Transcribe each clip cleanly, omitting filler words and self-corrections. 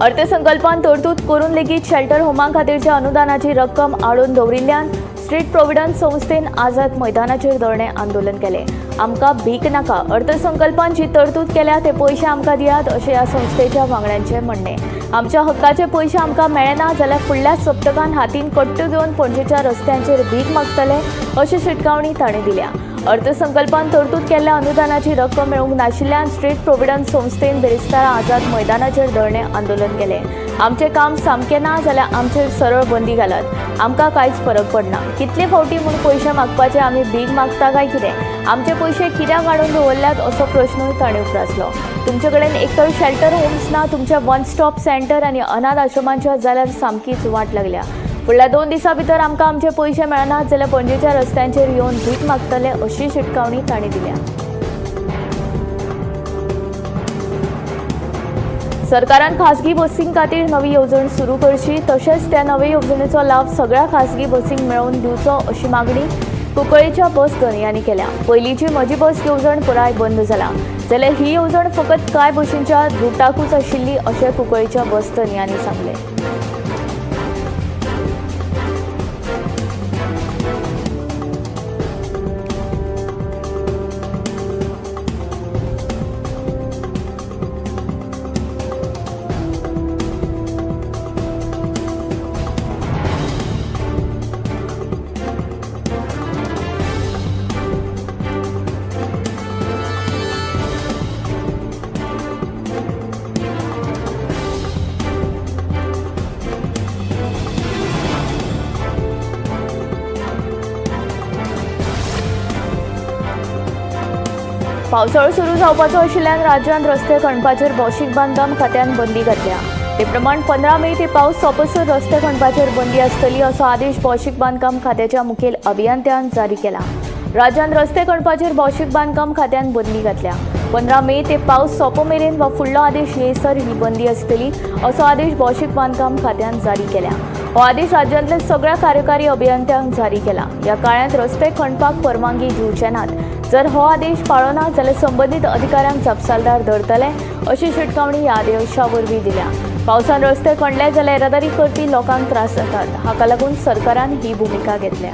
अर्थसंकल्पात तरतूद करून लेगीत शेल्टर होमा खातीरच्या अनुदानाची रक्कम आडून दवरिल्ल्यान स्ट्रीट प्रोविडन्स संस्थेन आझाद मैदानाचेर धरणे आंदोलन केले। आमकां भीक नाका, अर्थसंकल्पात जी तरतूद केल्या ते पयशे आमकां दियात अशें ह्या संस्थेच्या वांगड्यांचें म्हणणें। आमच्या हक्काचे पयशे आमकां मेळना जाल्यार फुडल्या सप्तकांत हातीन कट्टो घेवन पणजेच्या रस्त्यांचेर भीक मागतले अशी शिटकावणी तांणी दिल्या। अर्थसंकल्पात तरतूद केल्ल्या अनुदानाची रक्कम मेळूंक नाशिल्ल्यान स्ट्रीट प्रोविडन्स संस्थेन बेरेस्तारा आझाद मैदानाचेर धरणे आंदोलन केलें। आमचें काम सामकें ना जाल्यार आमचेर सरळ बंदी घालात, आमकां कांयच फरक पडना। कितले फावटी म्हूण पयशे मागपाचे आमी भीक मागता काय कितें? आमचे पयशे कित्याक हाडून दवरल्यात असो प्रश्नूय ताणें उपरासलो। तुमचे कडेन एकतर शेल्टर होम्स ना, तुमचे वन स्टॉप सेंटर आनी अनाथ आश्रमांच्या जाल्यार सामकीच वाट लागल्या। फुडल्या 2 दिसां भितर आमकां आमचे पयशे मेळनात जाल्यार पणजेच्या रस्त्यांचेर येवन भीक मागतले अशी शिटकावणी तांणी दिल्या। सरकारान खासगी बसीं खातीर नवी येवजण सुरू करची, तशेंच त्या नवे येवजणेचो लाभ सगळ्या खासगी बसींक मेळोवन दिवचो अशी मागणी कुंकळ्ळेच्या बस धनियांनी केल्या। पयलींची म्हजी बस येवजण पुराय बंद जाला जाल्यार ही येवजण फकत कांय बसींच्या रुटाकूच आशिल्ली अशें कुंकळ्ळेच्या बस धनियांनी सांगलें। पावसाळो सुरू जावपाचो आशिल्ल्यान राज्यांत रस्ते खणपाचेर भौशीक बांदकाम खात्यान बंदी घातल्या। ते प्रमाण 15 मे ते पावस सोंपसर रस्ते खणपाचेर बंदी आसतली असो आदेश भौशीक बांदकाम खात्याच्या मुखेल अभियंत्यान जारी केला। राज्यांत रस्ते खणपाचेर भौशीक बांदकाम खात्यान बंदी घातल्या। 15 मे ते पावस सोंपो मेरेन वा फुडलो आदेश येयसर ही बंदी आसतली असो आदेश भौशीक बांदकाम खात्यान जारी केला। हो आदेश राज्यांतल्या सगळ्या कार्यकारी अभियंत्यांक जारी केला। ह्या काळांत रस्ते खणपाक परवानगी दिवचे नात। जर हो आदेश पाळलो ना जाल्यार संबंदीत अधिकाऱ्यांक जापसालदार धरतले अशी शिटकावणी ह्या आदेशा वरवीं दिल्या। पावसान रस्ते खणले जाल्यार येरादारी करपी लोकांक त्रास जातात, हाका लागून सरकारान ही भुमिका घेतल्या।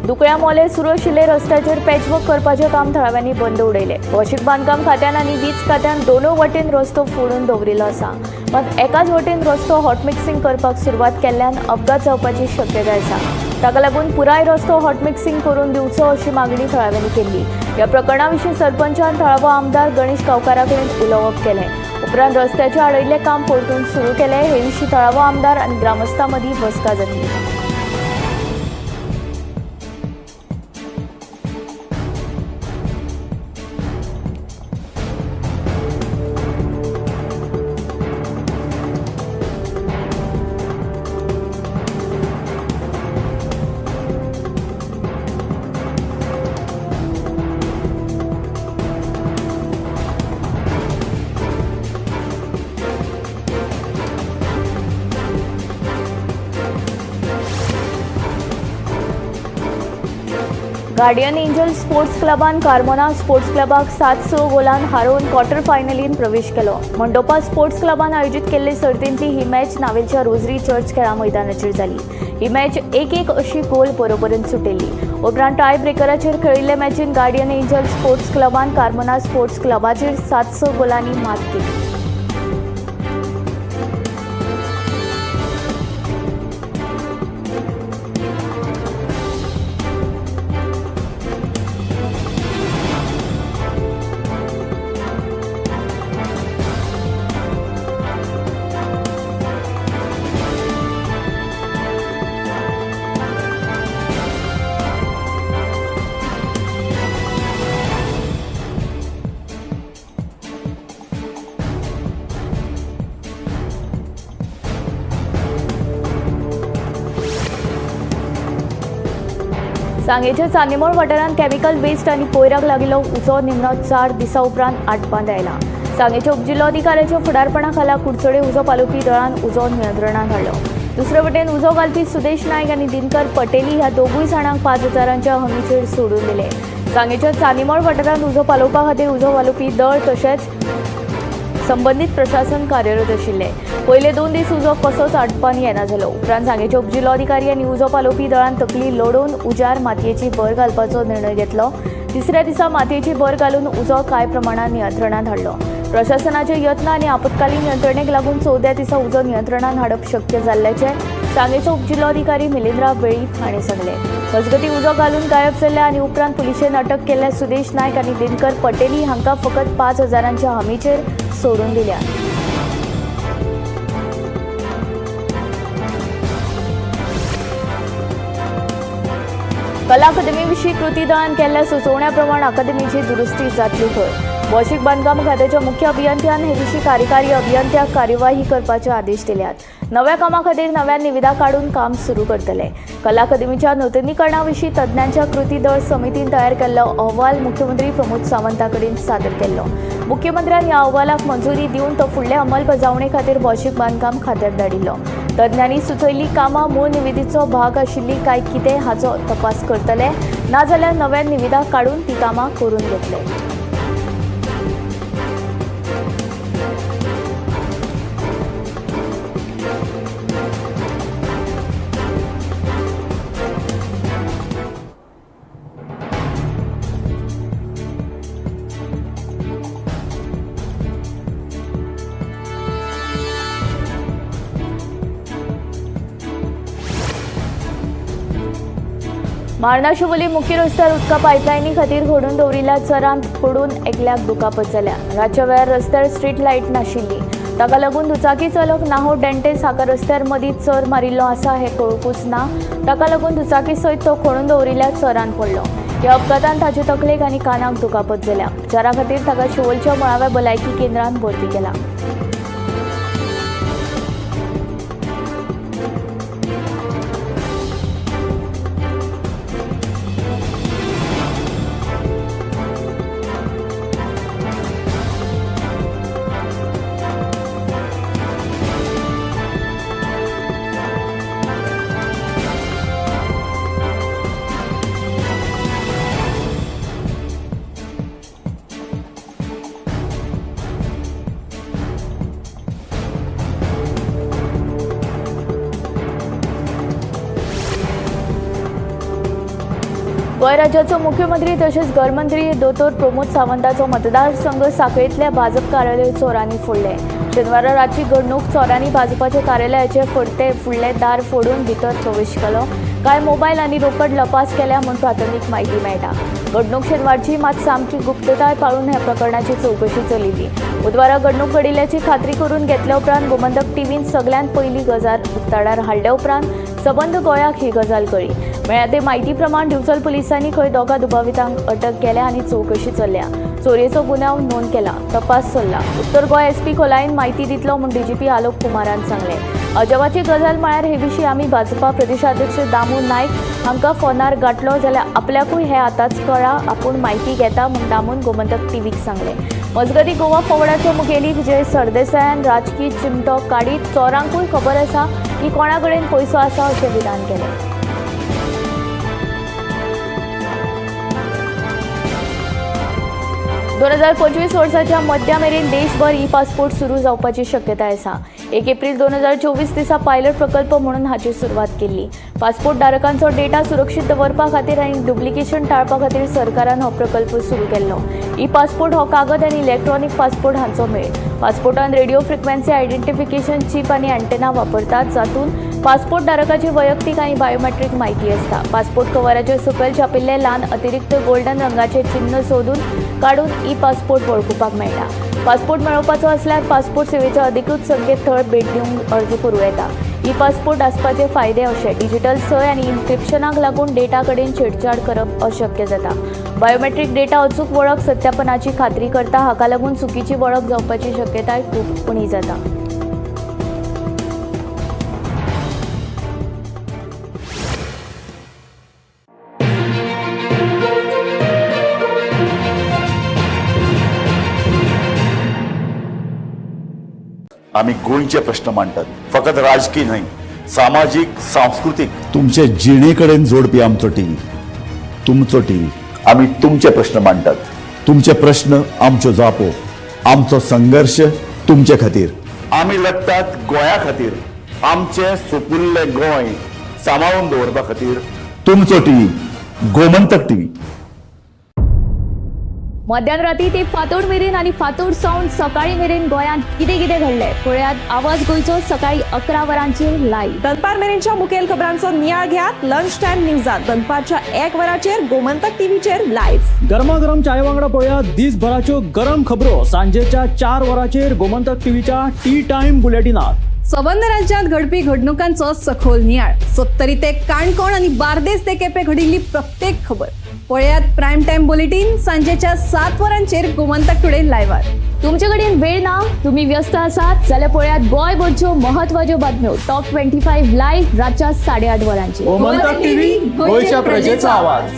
दुकळ्या मोले सुरू आशिल्ले रस्त्याचेर पॅचवर्क करपाचें काम थळाव्यांनी बंद उडयले। भौशीक बांदकाम खात्यान आनी वीज खात्यान दोनूय वटेन रस्तो फोडून दवरिल्लो आसा, मात एकाच वटेन रस्तो हॉट मिक्सिंग करपाक सुरवात केल्ल्यान अपघात जावपाची शक्यताय आसा। ताका लागून पुराय रस्तो हॉट मिक्सिंग करून दिवचो अशी मागणी थळाव्यांनी केल्ली। ह्या प्रकरणा विशीं सरपंचान थळावो आमदार गणेश गांवकारा कडेन उलोवप केलें। उपरांत रस्त्याचें आडयल्लें काम परतून सुरू केलें। हे विशीं थळावो आमदार आनी ग्रामस्थां मदीं बसका जातली। गार्डियन एंजल स्पोर्ट्स क्लबान कार्मोना स्पोर्ट्स क्लबाक 7-6 गोलान हारोवन क्वॉर्टर फायनलींत प्रवेश केलो। मंडोपा स्पोर्ट्स क्लबान आयोजीत केल्ले सर्तींतली ही मॅच नावेलच्या रोझरी चर्च खेळा मैदानाचेर जाली। ही मॅच 1-1 अशी गोल बरोबरीन सुटिल्ली। उपरांत टाय ब्रेकराचेर खेळिल्ले मॅचीन गार्डियन एंजल स्पोर्ट्स क्लबान कार्मोना स्पोर्ट्स क्लबाचेर 7-6 गोलांनी मात केली। सांगेच्या चांदीमोळ वाठारांत केमिकल वेस्ट आनी कोयराक लागिल्लो उजो निमणो 4 दिसां उपरांत आटपांत आयला. सांगेच्या उपजिल्लोधिकाऱ्याच्या फुडारपणा खाला कुडचडे उजो पालोवपी दळान उजो नियंत्रणांत हाडलो. दुसरे वटेन उजो घालपी सुदेश नायक आनी दिनकर पटेली ह्या दोगूय जाणांक 5,000च्या हमीचेर सोडून दिले. सांगेच्या चांदीमोळ वाठारांत उजो पालोवपा खातीर उजो घालोवपी दळ तशेंच संबंधीत प्रशासन कार्यरत आशिल्ले. पयले 2 दीस उजो कसोच आटपान येना जालो. उपरांत सांगेचे उपजिल्लोधिकारी आनी उजो पालोवपी दळान तकली लोडून उजार मातयेची भर घालपाचो निर्णय घेतलो. तिसऱ्या दिसा मातयेची भर घालून उजो कांय प्रमाणात नियंत्रणांत हाडलो. प्रशासनाचे यत्न आनी आपतकालीन यंत्रणेक लागून 14 दिसा उजो नियंत्रणांत हाडप शक्य जाल्ल्याचे सांगेचो उपजिल्लोधिकारी मिलिंद्रा वेळीप हांणी सांगले. मजगतीं उजो घालून गायब जाल्ल्या आनी उपरांत पुलिशेन अटक केल्ल्या सुदेश नायक आनी दिनकर पटेली हांकां फकत 5,000च्या हमीचेर सोडून दिल्या. कला अकादमी विशीं कृती दळान केल्ल्या सुचोवण्या प्रमाण अकादमीची दुरुस्ती जातली खंय. भौशीक बांदकाम खात्याच्या मुख्य अभियंत्यान हे विशीं कार्यकारी अभियंत्याक कार्यवाही करपाचे आदेश दिल्यात. नव्या कामा खातीर नव्या निविदा काडून काम सुरू करतले. कला अकादमीच्या नूतनीकरणा विशीं तज्ञांच्या कृती दळ समितीन तयार केल्लो अहवाल मुख्यमंत्री प्रमोद सावंता कडेन सादर केल्लो. मुख्यमंत्र्यान ह्या अहवालाक मंजुरी दिवन तो फुडले अंमलबजावणे खातीर भौशीक बांदकाम खात्याक धाडिल्लो. तज्ञांनी सुचयल्ली कामां मूळ निविदेचो भाग आशिल्ली काय कितें हाचो तपास करतले, नाजाल्यार नव्या निविदा काडून ती कामां करून घेतले. मार्ना शिवोली मुख्य रस्त्यार उदका पायपलायनी खातीर घडोवन दवरिल्ल्या चरांत पडून एकल्याक दुखापत जाल्या. रातच्या वेळार रस्त्यार स्ट्रीट लायट नाशिल्ली. ताका लागून दुचाकी चालक नाहो डेंटेस हाका रस्त्यार मदीं चर मारिल्लो आसा हें कळुकूच ना. ताका लागून दुचाकी सयत तो खणून दवरिल्ल्या चरांत पडलो. ह्या अपघातांत ताचे तकलेक आनी कानाक दुखापत जाल्या. उपचारा खातीर ताका शिवोलच्या मळाव्या भलायकी केंद्रांत भरती केला. गोंय राज्याचो मुख्यमंत्री तशेंच घरमंत्री दोतोर प्रमोद सावंताचो मतदारसंघ सांखळेंतल्या भाजप कार्यालय चोरांनी फोडले. शेनवारा रातची घडणूक चोरांनी भाजपाच्या कार्यालयाचे फुडले दार फोडून भितर प्रवेश केलो. कांय मोबायल आनी रोकड लपास केल्या म्हूण प्राथमीक म्हायती मेळटा. घडणूक शेनवारची मात सामकी गुप्तताय पाळून ह्या प्रकरणाची चवकशी चलिल्ली. बुधवारा घडणूक घडिल्ल्याची खात्री करून घेतल्या उपरांत गोमंतक टीव्हीन सगळ्यांत पयली गजाल उक्ताडार हाडल्या उपरांत सबंद गोंयाक ही गजाल कळ्ळी. मेळ्ळ्या ते म्हायती प्रमाण दिवचल पुलिसांनी खंय दोगा दुबावितांक अटक केल्या आनी चवकशी चल्ल्या. चोरयेचो गुन्यांव नोंद केला. तपास चल्ला. उत्तर गोंय एसपी खोलायेन म्हायती दितलो म्हूण डीजीपी आलोक कुमारान सांगलें. अजबाची गजाल म्हळ्यार हे विशीं आमी भाजपा प्रदेशाध्यक्ष दामू नायक हांकां फोनार गाठलो जाल्यार आपल्याकूय हें आतांच कळ्ळां. आपूण म्हायती घेता म्हूण दामून गोमंतक टीव्हीक सांगलें. मजगतीं गोवा फॉवर्डाचे मुखेली विजय सरदेसायान राजकीय चिमटो काडीत चोरांकूय खबर आसा की कोणा कडेन पयसो आसा अशें विधान केलें. 2025 वर्साच्या मध्या मेरेन देशभर ई पासपोर्ट सुरू जावपाची शक्यताय आसा. 1 एप्रिल 2024 दिसा पायलट प्रकल्प म्हणून हाची सुरवात केल्ली. पासपोर्ट धारकांचो डेटा सुरक्षीत दवरपा खातीर आनी डुप्लिकेशन टाळपा खातीर सरकारान हो प्रकल्प सुरू केल्लो. ई पासपोर्ट हो कागद आनी इलेक्ट्रॉनिक पासपोर्ट हांचो मेळ. पासपोर्टान रेडिओ फ्रिक्वेन्सी आयडेंटिफिकेशन चीप आनी अँटेना वापरतात, जातून पासपोर्ट धारकाची वैयक्तीक आनी बायोमेट्रीक म्हायती आसता. पासपोर्ट कवराचे सकयल छापिल्ले ल्हान अतिरिक्त गोल्डन रंगाचे चिन्ह सोदून काडून ई पासपोर्ट वळखुपाक मेळटा. पासपोर्ट मेळोवपाचो असल्यार पासपोर्ट सेवेच्या अधिकृत संकेतथळ भेट दिवंक अर्ज करूं येता. ई पासपोर्ट आसपाचे फायदे अशे: डिजिटल सय आनी इन्क्रिप्शनाक लागून डेटा कडेन छेडछाड करप अशक्य जाता. बायोमेट्रीक डेटा अचूक वळख सत्यापनाची खात्री करता, हाका लागून चुकीची वळख जावपाची शक्यताय खूब उणी जाता. आम्ही गोंयचे प्रश्न मांडटात, फकत राजकीय न्हय, सामाजीक सांस्कृतिक तुमचे जिणेकडेन जोडपी आमचो टीव्ही, तुमचो टीव्ही. आम्ही तुमचे प्रश्न मांडटात, तुमचे प्रश्न आमच्यो जापो, आमचो संघर्ष तुमचे खातीर. आम्ही लढटात गोंया खातीर, आमचे सोपुल्ले गोंय सांबाळून दवरपा खातीर. तुमचो टीव्ही, गोमंतक टीव्ही. मध्यराती ते फातोड मेरेन आणि फातोड सावन सकाळी मेरेन गोंयांत कितें कितें घडलें पळयात आवाज गोंयचो सकाळी 11 वरांचेर लायव्ह. दनपार मेरेनच्या मुखेल खबरांचो नियाळ घेयात लंच टायम न्यूजात दनपारच्या 1 वराचेर गोमंतक टीव्हीचेर लायव्ह. गरमागरम चाय वांगडा पळयात दिसभराच्यो गरम खबरो सांजेच्या 4 वराचेर गोमंतक टीव्हीच्या टी टाइम बुलेटिनात. संबंध राज्यांत घडपी घडणुकांचो सखोल नियाळ. 70 ते काणकोण आणि बार्देस ते केपें घडिल्ली प्रत्येक खबर पळयात प्रायम टाइम बुलेटिन सांजेच्या 7 वरांचेर गोमंतक टुडे लायव्हार. तुमचे कडेन वेळ ना, तुम्ही व्यस्त आसात जाल्यार पळयात गोंयभरच्यो म्हत्वाच्यो बातम्यो टॉप 25 लायव्ह रातच्या 8:30 वरांचेर. गोमंतक टीव्ही, गोंयच्या प्रजेचो आवाज.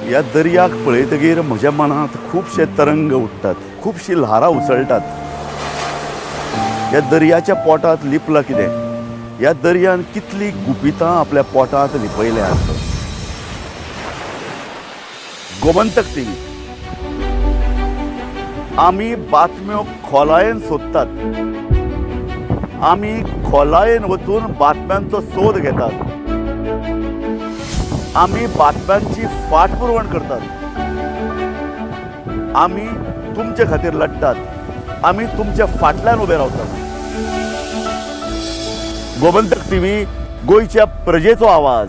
ह्या दर्याक पळयतकीर म्हज्या मनांत खुबशे तरंग उठतात, खुबशी ल्हारां उसळटात. ह्या दर्याच्या पोटांत लिपलां कितें? ह्या दर्यान कितली गुपितां आपल्या पोटांत लिपयल्यात. गोमंतक टीव्ही, आमी बातम्यो खोलायेन सोदतात, आमी खोलायेन वचून बातम्यांचो सोद घेतात, आमी बातम्यांची फाटपुरवण करतात, आमी तुमचे खातीर लढटात, आमी तुमच्या फाटल्यान उबे रावतात. गोमंतक टीव्ही, गोंयच्या प्रजेचो आवाज.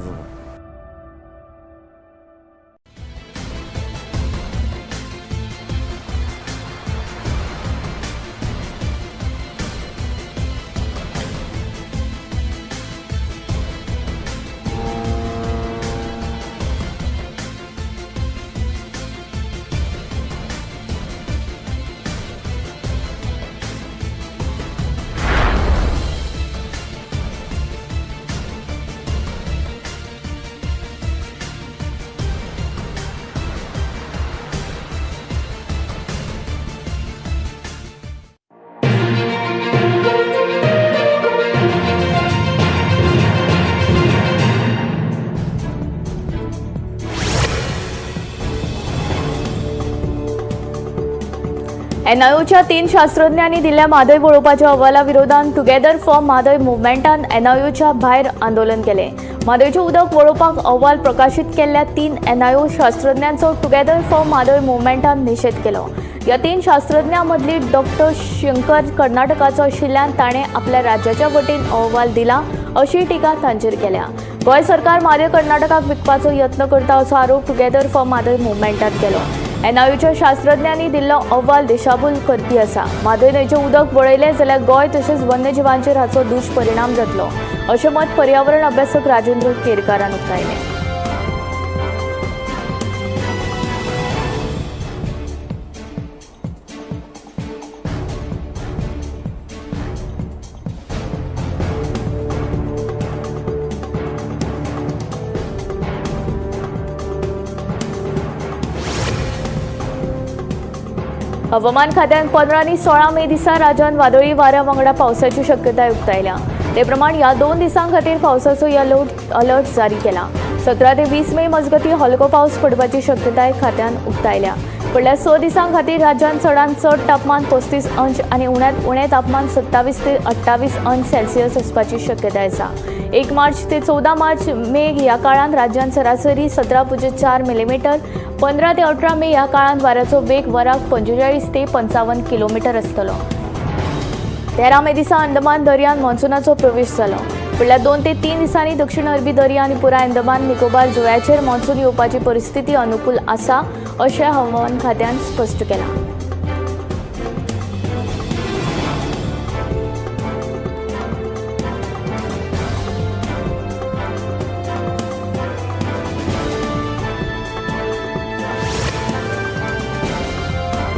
एनआयओच्या 3 शास्त्रज्ञांनी दिल्ल्या म्हादय वळोवपाच्या अहवाला विरोधात टुगेदर फॉर म्हादय मुव्हमेंटान एनआयओच्या भायर आंदोलन केले. म्हादयचें उदक वळोवपाक अहवाल प्रकाशीत केल्ल्या 3 एनआयओ शास्त्रज्ञांचो टुगेदर फॉर म्हादय मुव्हमेंटान निशेध केलो. ह्या 3 शास्त्रज्ञां मदली डॉक्टर शंकर कर्नाटकाचो आशिल्ल्यान ताणें आपल्या राज्याच्या वतीन अहवाल दिला अशी टिका तांचेर केल्या. गोंय सरकार म्हादय कर्नाटकाक विकपाचो यत्न करता असो आरोप टुगेदर फॉर म्हादय मुव्हमेंटान केलो. एनआयओच्या शास्त्रज्ञांनी दिल्लो अहवाल दिशाभूल करपी आसा. म्हादय न्हंयचें उदक वळयलें जाल्यार गोंय तशेंच वन्यजीवांचेर हाचो दुश्परिणाम जातलो अशें मत पर्यावरण अभ्यासक राजेंद्र केरकारान उक्तायलें. हवामान खात्यान 15 आनी 16 मे दिसा राज्यात वादळी वाऱ्या वांगडा पावसाची शक्यताय उक्तायल्या. ते प्रमाण ह्या 2 दिसां खातीर पावसाचो येलो अलर्ट जारी केला. 17 ते 20 मे मजगती हलको पावस पडपाची शक्यताय खात्यान उक्तायल्या. फुडल्या 6 दिसां खातीर राज्यात चडांत चड तापमान 35 अंश आनी उण्यांत उणें तापमान 27 ते 28 अंश सेल्सियस असपाची शक्यताय आसा. 1 मार्च ते 14 मार्च मे ह्या काळात राज्यात सरासरी 17.4 मिलीमीटर, 15 ते 18 मे ह्या काळात वाऱ्याचो वेग वराक 45 ते 55 किलोमीटर आसतलो. 13 मे दिसा अंदमान दर्यात मॉन्सूनाचो प्रवेश जालो. फुडल्या 2 ते 3 दिसांनी दक्षिण अरबी दर्या आनी पुराय अंदमान निकोबार जुंव्याचेर मॉन्सून येवपाची परिस्थिती अनुकूल आसा अशें हवामान खात्यान स्पश्ट केलां.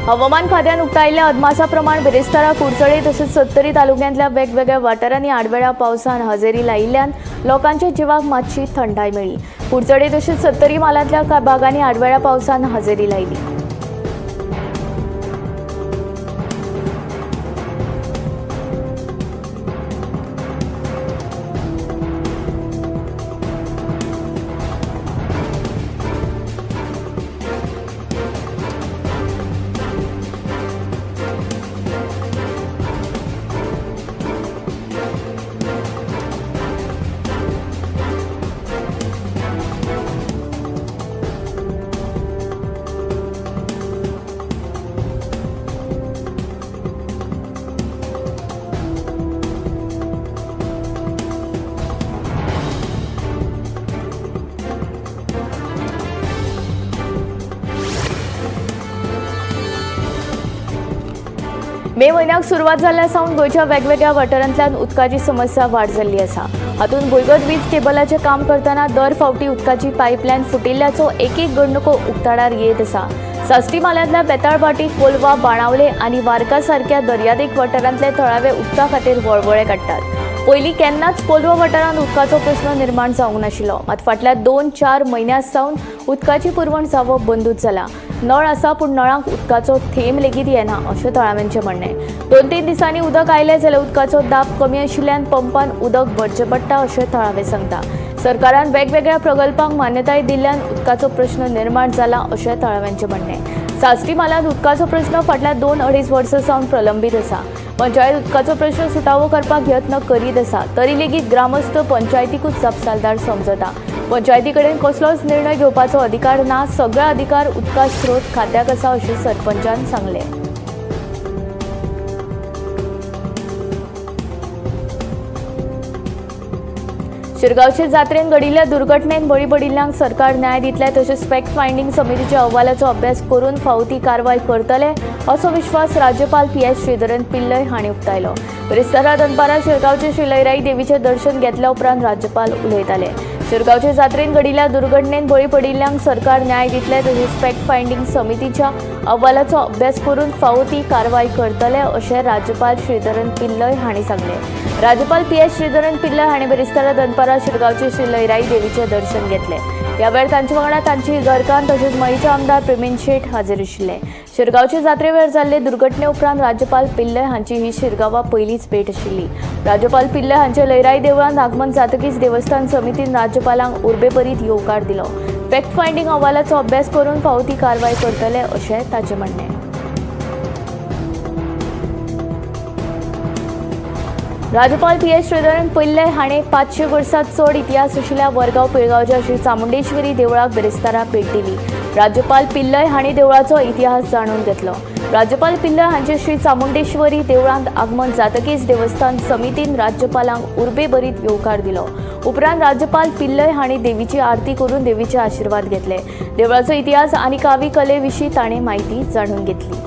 हवामान खात्यान उक्तायिल्ल्या अदमासा प्रमाण बिरेस्तारा, कुडचडे तशेंच सत्तरी तालुक्यांतल्या वेगवेगळ्या वाठारांनी आडवेळ्या पावसान हजेरी लायिल्ल्यान लोकांच्या जिवाक मातशी थंडाय मेळ्ळी. कुडचडे तशेंच सत्तरी मालांतल्या कांय भागांनी आडवेळ्या पावसान हजेरी लायली. मे म्हयन्याक सुरवात जाल्ल्या सावन गोंयच्या वेगवेगळ्या वाठारांतल्यान उदकाची समस्या वाड जाल्ली आसा. हातूंत भुंयगत वीज केबलाचें काम करतना दर फावटी उदकाची पायपलायन फुटिल्ल्याचो एक घडणुको उक्ताडार येत आसा. साश्टी मालांतल्या बेताळबाटी, कोलवा, बाणावले आनी वार्का सारक्या दर्यादेग वाठारांतले थळावे उदका खातीर वळवळे काडटात. पयलीं केन्नाच कोलवा वाठारांत उदकाचो प्रस्न निर्माण जावंक नाशिल्लो, मात फाटल्या 2-4 म्हयन्यां सावन उदकाची पुरवण जावप बंदूच जाला. नळ आसा पूण नळांक उदकाचो थेंब लेगीत येना अशें थळाव्यांचें म्हणणें. 2-3 दिसांनी उदक आयलें जाल्यार उदकाचो दाब कमी आशिल्ल्यान पंपान उदक भरचें पडटा अशें थळावे सांगता. सरकारान वेगवेगळ्या प्रकल्पांक मान्यताय दिल्ल्यान उदकाचो प्रस्न निर्माण जाला अशें थळाव्यांचें म्हणणें. साश्टी मालांत उदकाचो प्रस्न फाटल्या 2-2.5 वर्सां सावन प्रलंबीत आसा. पंचायत उदकाचो प्रस्न सुटावो करपाक यत्न करीत आसा, तरी लेगीत ग्रामस्थ पंचायतीकूच जापसालदार समजता. पंचायती कडेन कसलोच निर्णय घेवपाचो अधिकार ना, सगळो अधिकार उदका स्रोत खात्याक आसा अशें सरपंचान सांगलें. शिरगांवचे जात्रेन घडिल्ल्या दुर्घटनेन बळी पडिल्ल्यांक सरकार न्याय दितले तशेंच फॅक्ट फायंडींग समितीच्या अहवालाचो अभ्यास करून फावो ती कारवाय करतले असो विश्वास राज्यपाल PS श्रीधरन पिल्लय हांणी उक्तायलो. बिरेस्तारा दनपारा शिरगांवचे श्री लयराई देवीचें दर्शन घेतल्या उपरांत राज्यपाल उलयताले. शिरगांवचे जात्रेन घडिल्ल्या दुर्घटनेन बळी पडिल्ल्यांक सरकार न्याय दितले तशेंच फॅक्ट फायंडींग समितीच्या अहवालाचो अभ्यास करून फावो ती कारवाय करतले अशें राज्यपाल श्रीधरन पिल्लय हांणी सांगलें. राज्यपाल PS श्रीधरन पिल्लय हांणी बिरेस्तारा दनपारा शिरगांवचे श्री लयराई देवीचें दर्शन घेतलें. ह्या वेळार तांचे वांगडा तांची घरकान्न तशेंच मयेचे आमदार प्रवीण शेट हाजीर आशिल्ले. शिरगांवचे जात्रे वेळार जाल्ले दुर्घटने उपरांत राज्यपाल पिल्लय हांची ही शिरगांवा पयलीच भेट आशिल्ली. राज्यपाल पिल्लय हांचे लयराई देवळांत आगमन जातकीच देवस्थान समितीन राज्यपालांक उर्बेभरीत येवकार दिलो. फॅक्ट फायंडींग अहवालाचो अभ्यास करून फावो ती कारवाय करतले अशें ताचें म्हणणें. राज्यपाल PS श्रीधरन पिल्लय हाणें 500 वर्सां चड इतिहास आशिल्ल्या वरगांव पिळगांवच्या श्री चामुंडेश्वरी देवळाक बिरेस्तारा भेट दिली. राज्यपाल पिल्लय हांणी देवळाचो इतिहास जाणून घेतलो. राज्यपाल पिल्लय हांचे श्री चामुंडेश्वरी देवळांत आगमन जातकीच देवस्थान समितीन राज्यपालांक उर्बेभरीत येवकार दिलो. उपरांत राज्यपाल पिल्लय हांणी देवीची आरती करून देवीचे आशीर्वाद घेतले. देवळाचो इतिहास आनी कावी कले विशीं ताणें म्हायती जाणून घेतली.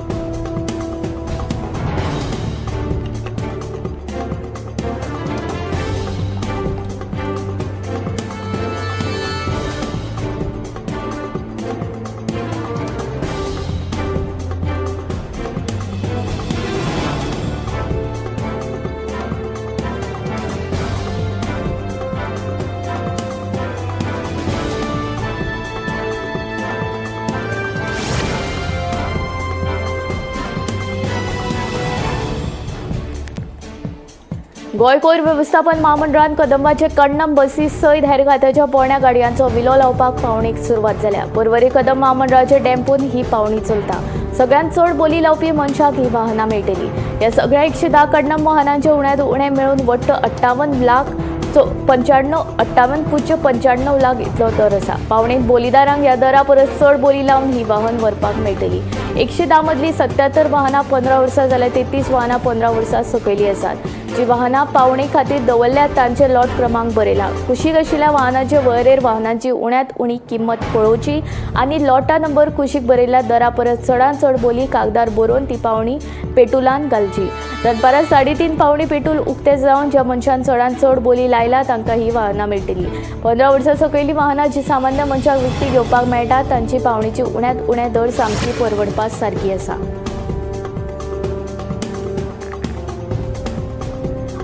गोंय कोयर वेवस्थापन महामंडळान कदंबाचे कण्णम बसी सयत हेर खात्याच्या पोरण्या गाडयांचो विलो लावपाक पावणेक सुरवात जाल्या. पर्वरी कदंब महामंडळाचे टेम्पोन ही पावणी चलता. सगळ्यांत चड बोली लावपी मनशाक ही वाहनां मेळटली. ह्या सगळ्या 110 कण्णम वाहनांचे उण्यांत उणें मेळून वट्ट 58.95 लाख इतलो दर आसा. पावणेक बोलीदारांक ह्या दरा परस चड बोली लावन ही वाहन व्हरपाक मेळटली. 110 मदली 77 वाहनां 15 वर्सां जाल्यार 33 वाहनां 15 वर्सां सकयली आसात. जी वाहनां पावणे खातीर दवरल्यात तांचे लॉट क्रमांक बरयला. कुशीक आशिल्ल्या वाहनांचे वळेरेर वाहनांची उण्यांत उणी किंमत पळोवची आनी लॉटा नंबर कुशीक बरयल्ल्या दरा परस चडांत चड बोली कागदार बरोवन ती पावणी पेटुलान घालची. दनपारां 3:30 पावणी पेटूल उक्ते जावन ज्या मनशान चडांत चड बोली लायला तांकां ही वाहनां मेळटली. 15 वर्सां सकयली वाहनां जी सामान्य मनशाक विकती घेवपाक मेळटा तांची पावणीची उण्यांत उणें दर सामकी परवडपा सारकी आसा.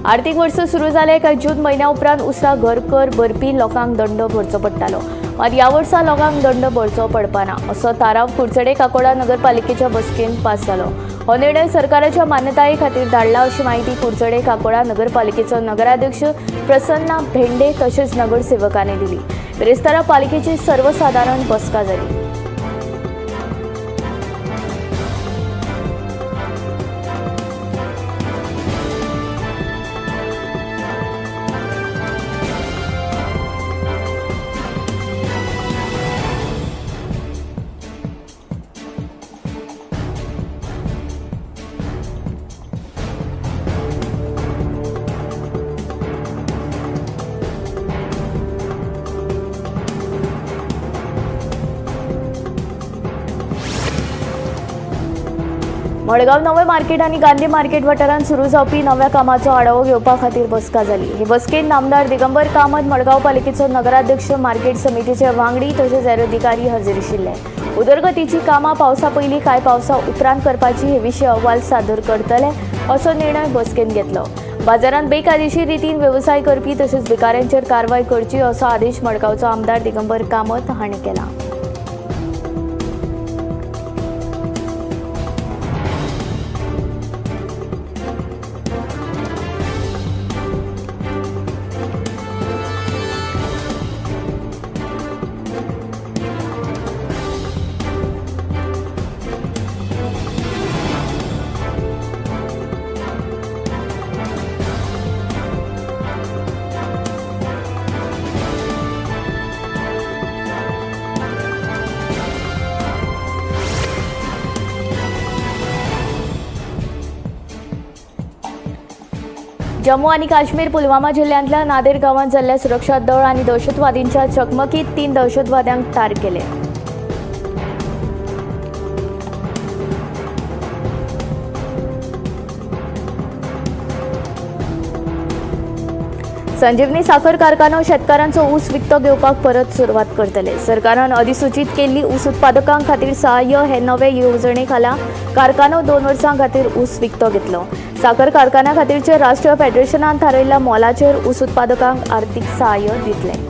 आर्थीक वर्स सुरू जाले काय जून म्हयन्या उपरांत उसरा घर कर भरपी लोकांक दंड भरचो पडटालो. मात ह्या वर्सा लोकांक दंड भरचो पडपाना असो थाराव कुडचडे काकोडा नगरपालिकेच्या बसकेन पास जालो. हो निर्णय सरकाराच्या मान्यताये खातीर धाडला अशी माहिती कुडचडे काकोडा नगरपालिकेचो नगराध्यक्ष प्रसन्ना भेंडे तशेंच नगरसेवकांनी दिली. बिरेस्तारा पालिकेची सर्वसाधारण बसका जाली. मडगाव नवे मार्केट आणि गांधी मार्केट वाठारांत सुरू जावपी नव्या कामाचो आढावो घेवपा खातीर बसका जाली. हे बसकेंत नामदार दिगंबर कामत, मडगाव पालिकेचो नगराध्यक्ष, मार्केट समितीचे वांगडी तशेंच हेर अधिकारी हजर आशिल्ले. उदरगतीची कामां पावसा पयलीं काय पावसा उपरांत करपाची हे विशीं अहवाल सादर करतले असो निर्णय बसकेंत घेतलो. बाजारांत बेकायदेशीर रितीन वेवसाय करपी तशेंच भिकाऱ्यांचेर कारवाय करची असो आदेश मडगावचो आमदार दिगंबर कामत हांणी केला. जम्मू आणि काश्मीर पुलवामा जिल्ह्यातल्या नादेर गावात जाल्ल्या सुरक्षा दळ आणि दहशतवादींच्या चकमकीत 3 दहशतवाद्यांक ठार केले. संजीवनी साखर कारखानो शेतकारांचो ऊस विकतो घेवपाक परत सुरवात करतले. सरकारान अधिसूचित केल्ली ऊस उत्पादकां खातीर सहाय्य हे नवे येवजणे खाला कारखानो 2 वर्सां खातीर ऊस विकतो घेतलो. साखर कारखान्या खातीरचे राष्ट्रीय फेडरेशनान थारयल्ल्या मोलाचेर ऊस उत्पादकांक आर्थीक सहाय्य दितले.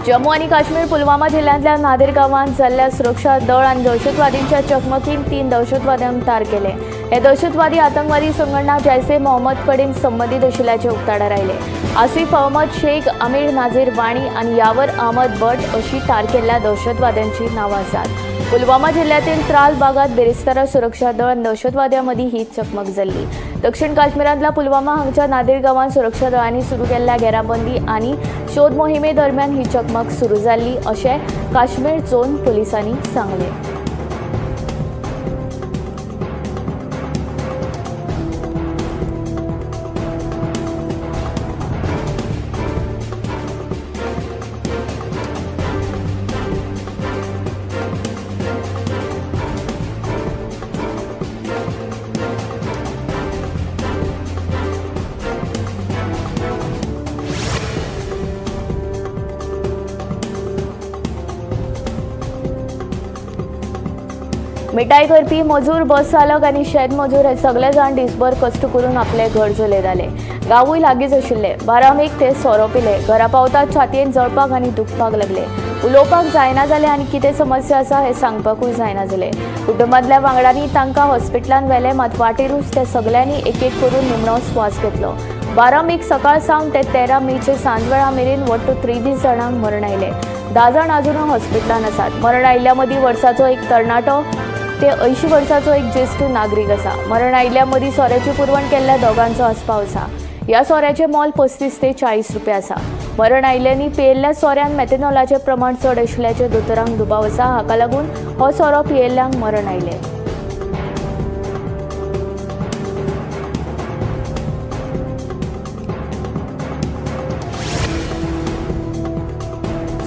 जम्मू आणि काश्मीर पुलवामा जिल्ह्यातल्या नादेर गावात जाल्ल्या सुरक्षा दळ आणि दहशतवादींच्या चकमकीत 3 दहशतवाद्यांक ठार केले. हे दहशतवादी आतंकवादी संघटना जैसे मोहम्मद कडेन संबंधित आशिल्ल्याचे उक्ताडार आयले. आसिफ अहमद शेख, अमीर नाझीर वाणी आणि यावर अहमद भट अशी ठार केल्ल्या दहशतवाद्यांची नांवां आसात. पुलवामा जिल्ह्यातील त्राल भागात बेरेस्तारा सुरक्षा दळ आणि दहशतवाद्यांमदीं ही चकमक जाल्ली. दक्षिण काश्मीरांतल्या पुलवामा हांगच्या नादेर गांवांत सुरक्षा दळांनी सुरू केल्ल्या घेराबंदी आणि शोध मोहिमे दरम्यान ही चकमक सुरू जाल्ली अशें काश्मीर झोन पुलिसांनी सांगलें. मिठाई करपी मजूर, बस चालक आणि शेतमजूर हे सगळे जाण दिसभर कश्ट करून आपले घर चलयताले. गांवूय लागींच आशिल्ले. 12 मेक ते सोरो पिले. घरा पावतात छातयेन जळपाक आनी दुखपाक लागले. उलोवपाक जायना जालें आनी कितें समस्या आसा हें सांगपाकूय जायना जालें. कुटुंबांतल्या वांगड्यांनी तांकां हॉस्पिटलांत व्हेलें, मात वाटेरूच ते सगळ्यांनी एक एक करून निमणो स्वास घेतलो. 12 मेक सकाळ सावन ते 13 मेचे सांजवेळा मेरेन वट्ट 23 जाणांक मरण आयलें. 10 जाण अजून हॉस्पिटलांत आसात. मरण आयिल्ल्या मदीं वर्साचो एक तरणाटो ते 80 वर्साचो एक ज्येष्ठ नागरीक आसा. मरण आयिल्ल्या मदीं सोऱ्याची पुरवण केल्ल्या दोगांचो आस्पाव आसा. ह्या सोऱ्याचें मोल 35 ते 40 रुपया आसा. मरण आयिल्ल्यांनी पियेल्ल्या सोऱ्यान मेथेनॉलाचें प्रमाण चड आशिल्ल्याचे दोतोरांक दुबाव आसा. हाका लागून हो सोरो पियेल्ल्यांक मरण आयलें.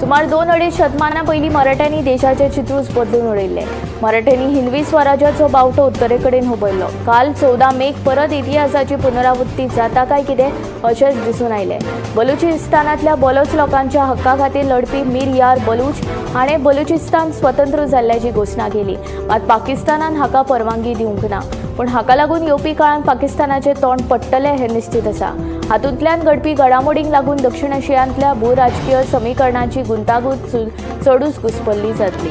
सुमार 2-2.5 शतमाना पयलीं मराठ्यांनी देशाचें चित्रूच बदलून उडयल्लें. मराठ्यांनी हिंदवी स्वराज्याचो बावटो उत्तरे कडेन हुबयल्लो. काल 14 मेक परत इतिहासाची पुनरावृत्ती जाता काय कितें अशेंच दिसून आयलें. बलुचिस्तानांतल्या बलोच लोकांच्या हक्का खातीर लढपी मीर यार बलूच हाणें बलुचिस्तान स्वतंत्र जाल्ल्याची घोशणा केली. मात पाकिस्तानान हाका परवानगी दिवंक ना. पूण हाका लागून येवपी काळांत पाकिस्तानाचें तोंड पडटलें हें निश्चित आसा. हातूंतल्यान घडपी घडामोडींक लागून दक्षिण आशियांतल्या भूराजकीय समीकरणाची गुंतागुंत चडूच घुस्पल्ली जातली.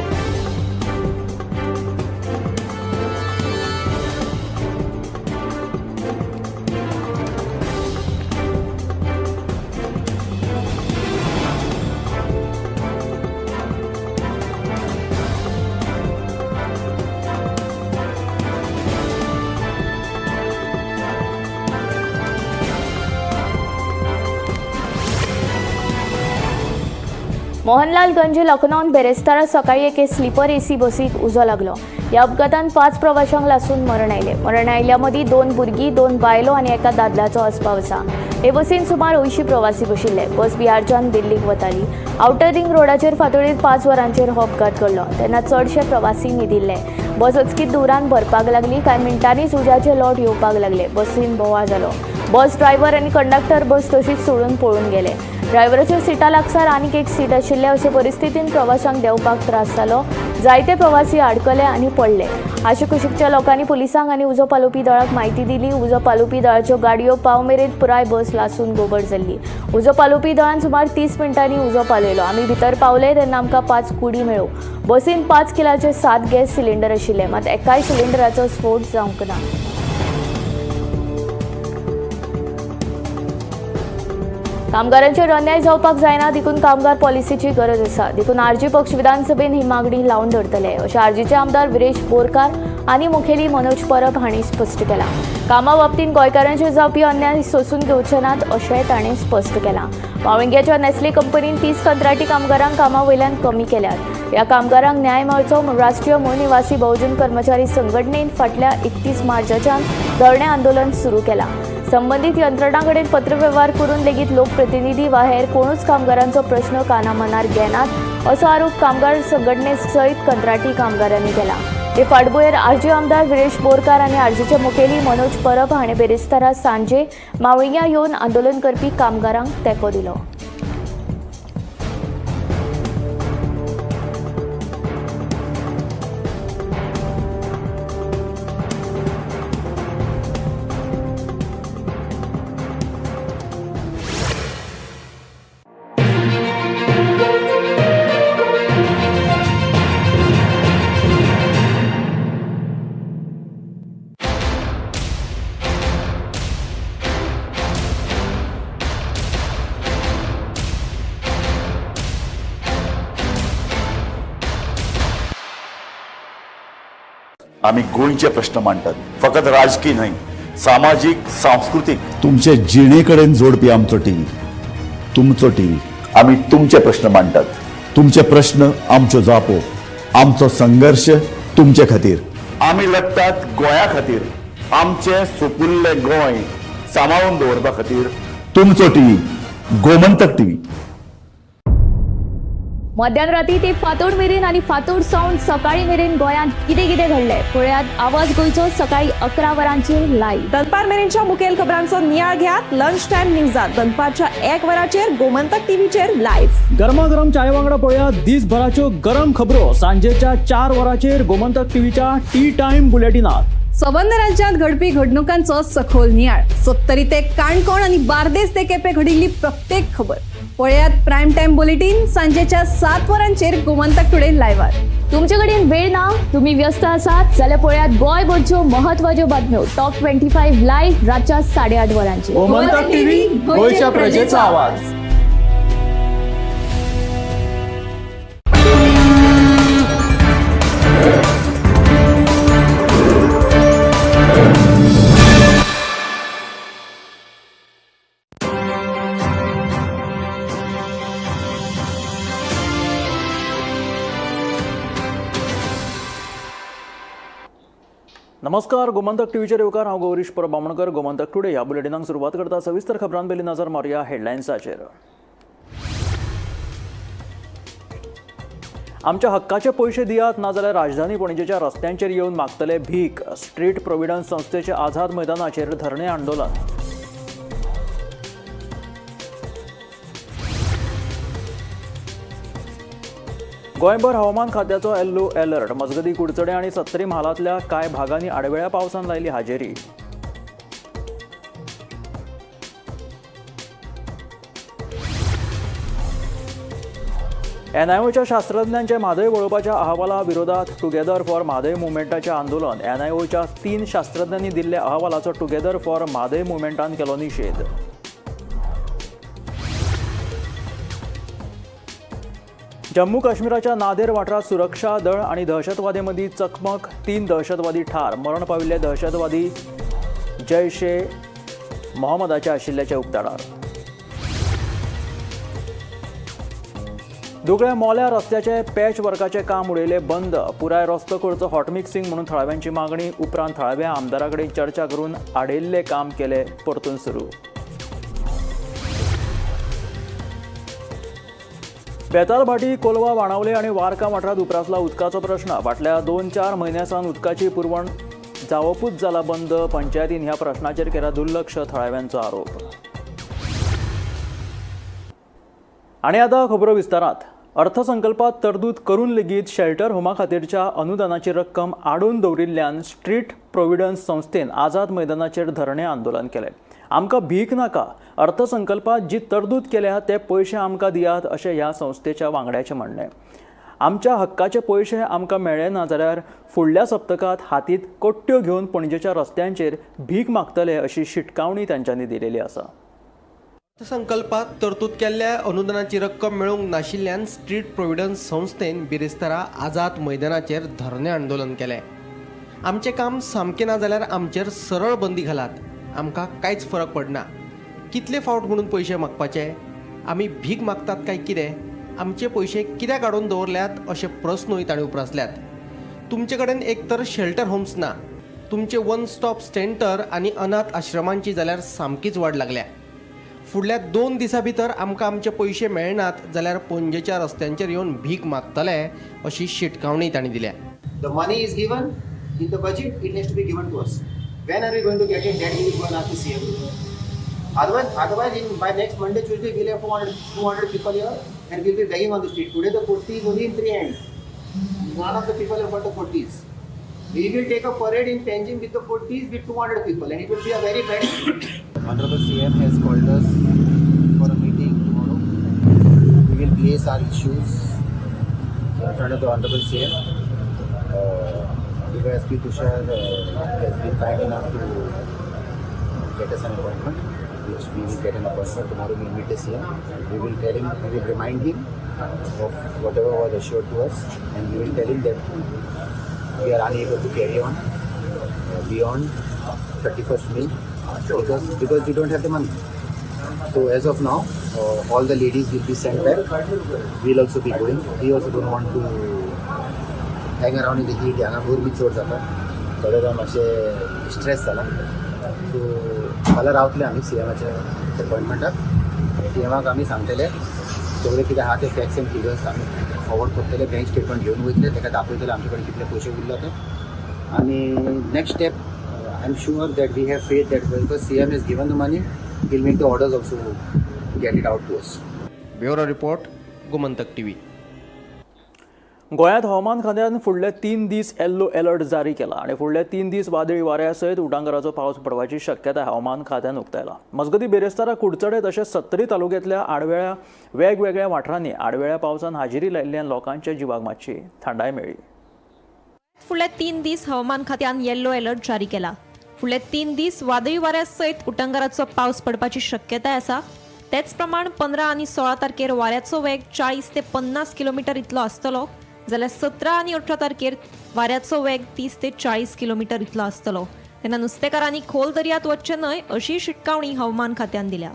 मोहनलालगंज लखनौन बेरेस्तारा सकाळी एके स्लीपर एसी बसीक उजो लागलो. या अपघातान 5 प्रवाशांक लासून मरण आयले. मरण आयिल्ल्या मदीं 2 भुरगीं, 2 बायलो आनी एका दादल्याचो आस्पाव आसा. हे बसीन सुमार 80 प्रवासी बशिल्ले. बस बिहारच्यान दिल्लीक वताली. आउटर रिंग रोडाचेर फातोडेर 5 वरांचेर हो अपघात घडलो. तेन्ना चडशे प्रवासी न्हिदिल्ले. बस अचकीत दुरान भरपाक लागली. कांय मिनटांनीच उज्याचे लोट येवपाक लागले. बसीन बोवाळ जालो. बस ड्रायव्हर आनी कंडक्टर बस तशीच सोडून पळून गेले. ड्रायव्हराच्या सीटा लागसार आनीक एक सीट आशिल्ले. अशे परिस्थितीन प्रवाशांक देंवपाक त्रास जालो. जायते प्रवासी आडकले आनी पडले. आशुकुशीकच्या लोकांनी पुलिसांक आनी उजो पालोवपी दळाक म्हायती दिली. उजो पालोवपी दळाच्यो गाडयो पाव मेरेन पुराय बस लासून गोबड जाल्ली. उजो पालोवपी दळान सुमार 30 मिनटांनी उजो पालयलो. आमी भितर पावले तेन्ना आमकां 5 कुडी मेळ्ळ्यो. बसीन 5 किलाचे 7 गॅस सिलिंडर आशिल्ले. मात एकाय सिलिंडराचो स्फोट जावंक ना. कामगारांचेर अन्याय जावपाक जायना देखून कामगार पॉलिसीची गरज आसा. देखून आरजी पक्ष विधानसभेन ही मागणी लावन धरतले अशें आरजीचे आमदार विरेश बोरकार आनी मुखेली मनोज परब हांणी स्पश्ट केलां. कामा बाबतींत गोंयकारांचेर जावपी अन्याय सोंसून घेवचे नात अशेंय ताणें स्पश्ट केलां. मावळिंग्याच्या नेस्ले कंपनीन 30 कंत्राटी कामगारांक कामा वयल्यान कमी केल्यात. ह्या कामगारांक न्याय मेळचो म्हूण राष्ट्रीय मूळ निवासी बहुजन कर्मचारी संघटनेन फाटल्या 31 मार्चाच्यान धरणे आंदोलन सुरू केलां. संबंधीत यंत्रणा कडेन पत्रव्यवहार करून लेगीत लोकप्रतिनिधी वा हेर कोणूच कामगारांचो प्रश्न कानामनार घेनात असो आरोप कामगार संघटने सयत कंत्राटी कामगारांनी केला. ते फाटभुंयेर आरजी आमदार विरेश बोरकार आनी आरजीचे मुखेली मनोज परब हाणें बेरेस्तारा सांजे मावळिंग्या येवन आंदोलन करपी कामगारांक तेंको दिलो. आम्ही गोंयचे प्रश्न मांडटात. फकत राजकीय न्हय, सामाजीक, सांस्कृतिक तुमचे जिणेकडेन जोडपी आमचो टीव्ही, तुमचो टीव्ही. आम्ही तुमचे प्रश्न मांडटात. तुमचे प्रश्न आमच्यो जापो, आमचो संघर्ष तुमचे खातीर. आम्ही लढटात गोंया खातीर. आमचे सोपुल्ले गोंय सांबाळून दवरपा खातीर. तुमचो टीव्ही, गोमंतक टीव्ही. मध्यानराती ते फातोड मेरेन आनी फातोड सावन सकाळी मेरेन गोंयांत कितें कितें घडलें पळयात आवाज गोंयचो सकाळी 11 वरांचेर लायव्ह. दनपार मेरेनच्या मुखेल खबरांचो नियाळ घेयात लंच टायम न्यूजात दनपारच्या 1 वराचेर गोमंतक टीव्हीचेर लाईव्ह. गरमागरम चाय वांगडा पळयात दिसभराच्यो गरम खबरो सांजेच्या 4 वरांचेर गोमंतक टीव्हीच्या टी टाइम बुलेटिनात. संबंध राज्यांत घडपी घडणुकांचो सखोल नियाळ. सत्तरी ते काणकोण आणि बार्देस ते केपें घडिल्ली प्रत्येक खबर पळयात प्रायम टाइम बुलेटिन सांजेच्या 7 वरांचेर गोमंतक टुडे लायव्हार. तुमचे कडेन वेळ ना, तुम्ही व्यस्त आसात जाल्यार पळयात गोंयभरच्यो महत्वाच्यो बातम्यो टॉप 25 लायव्ह रातच्या 8:30 वरांचेर. गोमंतक टीव्ही, गोंयच्या प्रजेचा आवाज. नमस्कार, गोमंतक टीव्हीचेर येवकार. हांव गौरीश परब बामणकर. गोमंतक टुडे ह्या बुलेटिनाक सुरवात करता. सविस्तर खबरां पयलीं नजर मारया हेडलायन्साचेर. आमच्या हक्काचे पयशे दियात नाजाल्यार राजधानी पणजेच्या रस्त्यांचेर येवन मागतले भीक. स्ट्रीट प्रोव्हिडन्स संस्थेचे आझाद मैदानाचेर धरणे आंदोलन. गोंयभर हवामान खात्याचो येल्लो अलर्ट. मजगती कुडचडे आनी सत्तरी म्हालांतल्या कांय भागांनी आडवेळ्या पावसान लायली हाजेरी. एनआयओच्या शास्त्रज्ञांचे म्हादय वळोवपाच्या अहवाला विरोधात टुगेदर फॉर म्हादय मुवमेंटाचें आंदोलन. एनआयओच्या 3 शास्त्रज्ञांनी दिल्ल्या अहवालाचो टुगेदर फॉर म्हादय मुवमेंटान केलो निशेध. जम्मू काश्मीराच्या नादेर वाठारात सुरक्षा दळ आणि दहशतवादी मदीं चकमक. 3 दहशतवादी ठार. मरण पाविल्ले दहशतवादी जैश ए मोहम्मदाचे आशिल्ल्याचे उक्ताडार. दुगळे मोल्या रस्त्याचे पॅच वर्काचे काम उडयले बंद. पुराय रस्तो करचो हॉट मिक्सिंग म्हणून थळाव्यांची मागणी. उपरांत थळाव्या आमदाराकडेन चर्चा करून आडयल्ले काम केले परतून सुरू. बेतालभाटी, कोलवा, बाणावले आणि वारका वाठारांत उप्रासला उदकाचो प्रश्न. फाटल्या 2-4 म्हयन्यासान उदकाची पुरवण जावपूच जाला बंद. पंचायतीन ह्या प्रश्नाचेर केला दुर्लक्ष, थळाव्यांचो आरोप. आणि आता खबरो विस्तारात. अर्थसंकल्पात तरतूद करून लेगीत शेल्टर होमा खातीरच्या अनुदानाची रक्कम आडून दवरिल्ल्यान स्ट्रीट प्रोव्हिडन्स संस्थेन आझाद मैदानाचेर धरणे आंदोलन केलें. आमकां भीक नाका, अर्थसंकल्पात जी तरतूद केल्या ते पयशे आमकां दियात अशें ह्या संस्थेच्या वांगड्याचें म्हणणें. आमच्या हक्काचे पयशे आमकां मेळ्ळे ना जाल्यार फुडल्या सप्तकात हातींत कोट्ट्यो घेवन पणजेच्या रस्त्यांचेर भीक मागतले अशी शिटकावणी तांच्यांनी दिलेली आसा. अर्थसंकल्पात तरतूद केल्ल्या अनुदानाची रक्कम मेळूंक नाशिल्ल्यान स्ट्रीट प्रोव्हिडन्स संस्थेन बिरेस्तारा आझाद मैदानाचेर धरणे आंदोलन केलें. आमचें काम सामकें ना जाल्यार आमचेर सरळ बंदी घालात, आमकां कांयच फरक पडना. कितले फावट म्हणून पयशे मागपाचे? आमी भीक मागतात काय कितें? आमचे पयशे कित्याक काडून दवरल्यात अशे प्रस्नूय ताणें उपरासल्यात. तुमचे कडेन एक तर शेल्टर होम्स ना, तुमचे वन स्टॉप सेंटर आनी अनाथ आश्रमांची जाल्यार सामकीच वाड लागल्या. फुडल्या 2 दिसां भितर आमकां आमचे पयशे मेळनात जाल्यार पणजेच्या रस्त्यांचेर येवन भीक मागतले अशी शिटकावणी तांणी दिल्या. The money is given in the budget, it has to be given to us. When are we going to get it? That we will go and ask the CM. Otherwise by next Monday, Tuesday, we'll have 200 people here and we'll be begging on the street. Today the kurti is only in 3 hands. None of the people have got the kurtis. We will take a parade in Panjim with the kurtis with 200 people and it will be a very bad Honorable CM has called us for a meeting tomorrow. We will place our issues in front of the Honorable CM. DYSP Tushar has been kind enough to get us an appointment, which we will get an appointment. Tomorrow we will meet the CM. We will tell him, we will remind him of whatever was assured to us, and we will tell him that we are unable to carry on beyond 31st May because we don't have the money. So as of now, all the ladies will be sent back. We'll also be going. We also don't want to hang around in the heat. हांगा भूर बी चड जाता, थोडे जाण मातशे stress जाला. So फाल्यां रावतले आमी सीएमाच्या अपॉयंटमेंटाक. सीएमाक आमी सांगतले सगळे कितें आहा ते फॅक्ट्स एंड फिगर्स आमी फॉरवर्ड करतले. बँक स्टेटमेंट घेवन वयतले, ताका दाखयतले आमचे कडेन कितले पयशे उरला ते. आनी next step I am sure that we have faith that because CM has given the money, he will make the orders also get it out to us. Bureau report, Gomantak TV. गोंयांत हवामान खात्यान फुडले 3 दीस येल्लो अलर्ट जारी केला आणि फुडले 3 दीस वादळी वाऱ्या सयत उटंगाराचो पावस पडपाची शक्यताय हवामान खात्यान उक्तायला. मजगती बिरेस्तारा, कुडचडे तशेंच 70 तालुक्यांतल्या आडवेळ्या वेगवेगळ्या वाठारांनी आडवेळ्या पावसान हाजिरी लायिल्ल्यान लोकांच्या जिवाक मातशी थंडाय मेळ्ळी. फुडले 3 दीस हवामान खात्यान येल्लो अलर्ट जारी केला. फुडले 3 दीस वादळी वाऱ्या सयत उटंगाराचो पावस पडपाची शक्यताय आसा. तेच प्रमाण 15 आनी 16 तारखेर वाऱ्याचो वेग 40 ते 50 किलोमीटर इतलो आसतलो, जाल्यार 17 आनी 18 तारखेर वाऱ्याचो वेग 30 ते 40 किलोमीटर इतलो आसतलो. तेन्ना नुस्तेकारांनी खोल दर्यांत वचचे न्हय अशी शिटकावणी हवामान खात्यान दिल्या.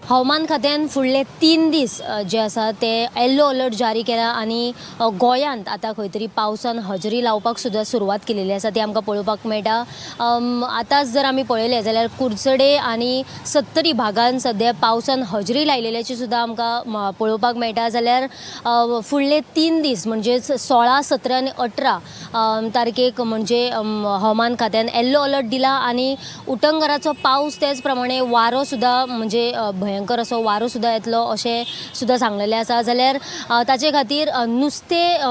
हवामान खात्यान फुडले 3 दीस जे आसा ते येल्लो अलर्ट जारी केला आनी गोंयांत आतां खंय तरी पावसान हजेरी लावपाक सुद्दां सुरवात केलेली आसा ती आमकां पळोवपाक मेळटा. आतांच जर आमी पळयलें जाल्यार कुडचडे आनी 70 भागांत सद्या पावसान हजेरी लायलेल्याची सुद्दां आमकां पळोवपाक मेळटा. जाल्यार फुडले 3 दीस म्हणजेच 16, 17 आनी 18 तारखेक म्हणजे हवामान खात्यान येल्लो अलर्ट दिला आनी उटंगराचो पावस तेच प्रमाणे वारो सुद्दां म्हणजे भयंकर असो वारो सुद्दां येतलो अशें सुद्दां सांगलेलें आसा. जाल्यार ताचे खातीर नुस्तें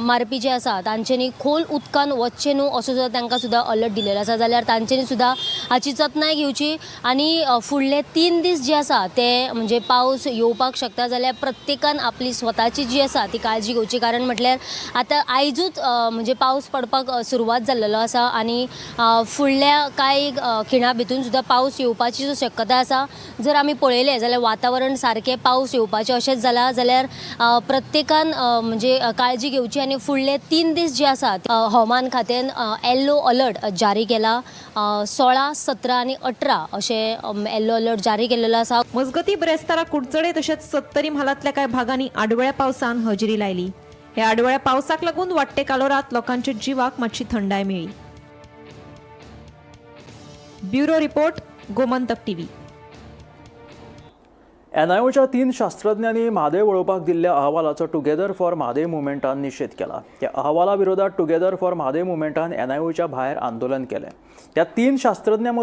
मारपी जे आसा तांच्यांनी खोल उदकान वचचें न्हू असो सुद्दां तांकां सुद्दां अलर्ट दिलेलो आसा. जाल्यार तांच्यांनी सुद्दां हाची जतनाय घेवची आनी फुडले 3 दीस जे आसा ते म्हणजे पावस येवपाक शकता जाल्यार प्रत्येकान आपली स्वताची जी आसा ती काळजी घेवची. कारण म्हटल्यार आतां आयजूच म्हणजे पावस पडपाक सुरवात जाल्लो आसा आनी फुडल्या कांय खिणा भितून सुद्दां पावस येवपाची शक्यता आसा. जर आमी पळयलें जाल्यार वातावरण सारकें पावस येवपाचें अशेंच जाला जाल्यार प्रत्येकान म्हणजे काळजी घेवची आनी फुडले 3 दीस जे आसात हवामान खात्यान येल्लो अलर्ट जारी केला. 16, 17 आनी 18 अशें येल्लो अलर्ट जारी केलेलो आसा. मजगती ब्रेस्तारा कुडचडे तशेंच सत्तरी म्हालांतल्या कांय भागांनी आडवळ्या पावसान हजेरी लायली. ह्या आडवळ्या पावसाक लागून वाडटे कालोरात लोकांच्या जिवाक मातशी थंडाय मेळ्ळी. Bureau report, Gomantak TV. एनआयओच्या 3 शास्त्रज्ञांनी म्हादय वळोवपाक दिल्ल्या अहवालाचो टुगेदर फॉर म्हादय मुवमेंटान निशेध केला. ह्या अहवाला विरोधात टुगेदर फॉर म्हादय मुवमेंटान एनआयओच्या भायर आंदोलन केलें. ह्या 3 शास्त्रज्ञां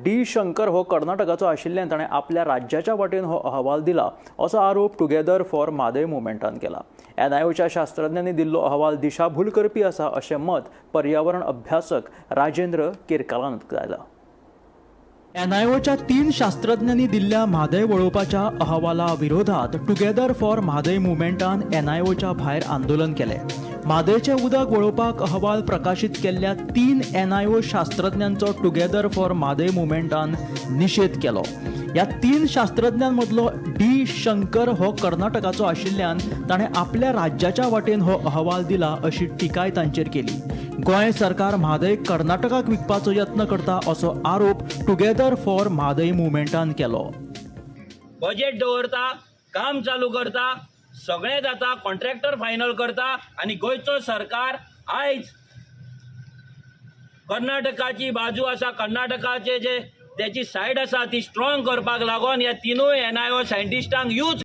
डी शंकर हो कर्नाटकाचो आशिल्ल्यान ताणें आपल्या राज्याच्या वाटेन हो अहवाल दिला असो आरोप टुगेदर फॉर म्हादय मुवमेंटान केला. एनआयओच्या शास्त्रज्ञांनी दिल्लो अहवाल दिशाभूल करपी आसा अशें मत पर्यावरण अभ्यासक राजेंद्र केरकालान घाला. एनआयओच्या 3 शास्त्रज्ञांनी दिल्ल्या म्हादय वळोवपाच्या अहवाला विरोधात टुगेदर फॉर म्हादय मुवमेंटान एनआयओच्या भायर आंदोलन केलें. म्हादयचें उदक वळोवपाक अहवाल प्रकाशीत केल्ल्या 3 एनआयओ शास्त्रज्ञांचो टुगेदर फॉर म्हादय मुवमेंटान निशेध केलो. ह्या 3 शास्त्रज्ञांमदलो डी शंकर हो कर्नाटकाचो आशिल्ल्यान ताणें आपल्या राज्याच्या वाटेन हो अहवाल दिला अशी टिकाय तांचेर केली. गोंय सरकार म्हादय कर्नाटकाक विकपाचो यत्न करता असो आरोप टुगेदर फॉर म्हादय मुवमेंटान केलो. बजेट दवरता, काम चालू करता, सगळें जाता, कॉन्ट्रॅक्टर फायनल करता आनी गोंयचो सरकार आयज कर्नाटकाची बाजू आसा, कर्नाटकाचे जे त्याची सायड आसा ती स्ट्रॉंग करपाक लागून ह्या 3 एनआयओ सायंटिस्टांक यूज